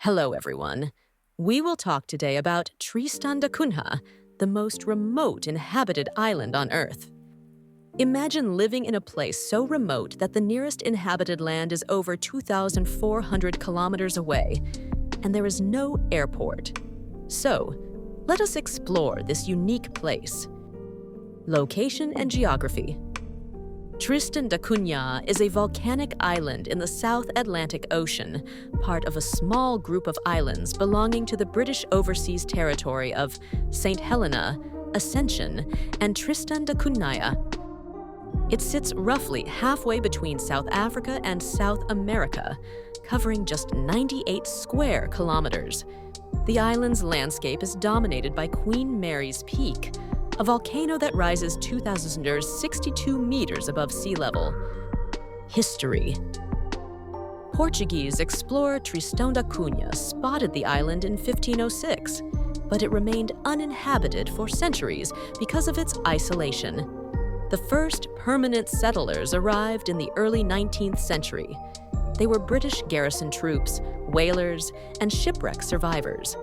Hello, everyone. We will talk today about Tristan da Cunha, the most remote inhabited island on Earth. Imagine living in a place so remote that the nearest inhabited land is over 2,400 kilometers away, and there is no airport. So, let us explore this unique place. Location and geography. Tristan da Cunha is a volcanic island in the South Atlantic Ocean, part of a small group of islands belonging to the British Overseas Territory of St. Helena, Ascension, and Tristan da Cunha. It sits roughly halfway between South Africa and South America, covering just 98 square kilometers. The island's landscape is dominated by Queen Mary's Peak, a volcano that rises 2,062 meters above sea level. History. Portuguese explorer Tristan da Cunha spotted the island in 1506, but it remained uninhabited for centuries because of its isolation. The first permanent settlers arrived in the early 19th century. They were British garrison troops, whalers, and shipwreck survivors.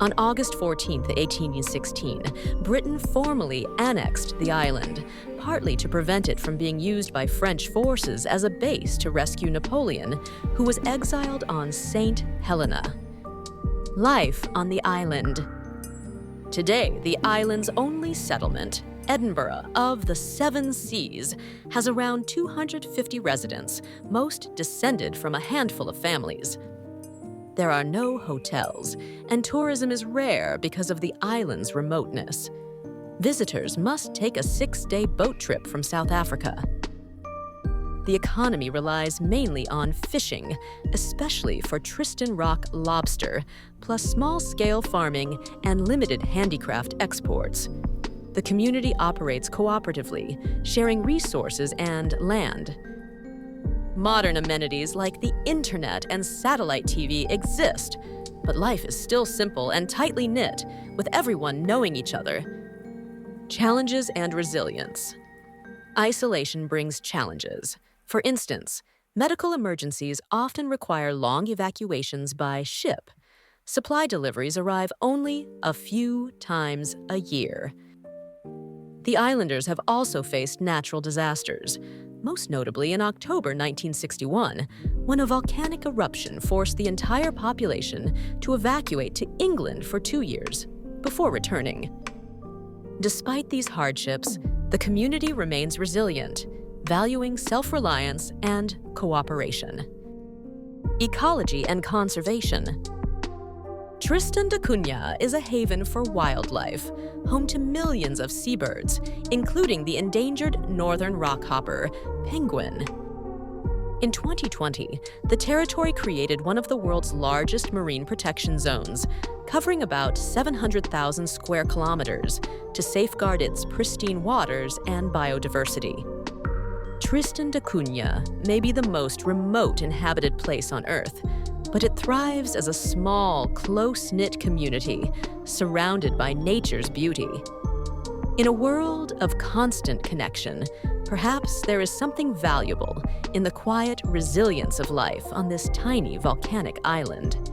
On August 14, 1816, Britain formally annexed the island, partly to prevent it from being used by French forces as a base to rescue Napoleon, who was exiled on St. Helena. Life on the island. Today, the island's only settlement, Edinburgh of the Seven Seas, has around 250 residents, most descended from a handful of families. There are no hotels, and tourism is rare because of the island's remoteness. Visitors must take a 6-day boat trip from South Africa. The economy relies mainly on fishing, especially for Tristan rock lobster, plus small-scale farming and limited handicraft exports. The community operates cooperatively, sharing resources and land. Modern amenities like the internet and satellite TV exist, but life is still simple and tightly knit, with everyone knowing each other. Challenges and resilience. Isolation brings challenges. For instance, medical emergencies often require long evacuations by ship. Supply deliveries arrive only a few times a year. The islanders have also faced natural disasters, most notably in October 1961, when a volcanic eruption forced the entire population to evacuate to England for 2 years, before returning. Despite these hardships, the community remains resilient, valuing self-reliance and cooperation. Ecology and conservation. Tristan da Cunha is a haven for wildlife, home to millions of seabirds, including the endangered northern rockhopper, penguin. In 2020, the territory created one of the world's largest marine protection zones, covering about 700,000 square kilometers, to safeguard its pristine waters and biodiversity. Tristan da Cunha may be the most remote inhabited place on Earth, but it thrives as a small, close-knit community surrounded by nature's beauty. In a world of constant connection, perhaps there is something valuable in the quiet resilience of life on this tiny volcanic island.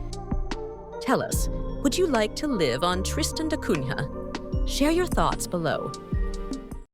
Tell us, would you like to live on Tristan da Cunha? Share your thoughts below.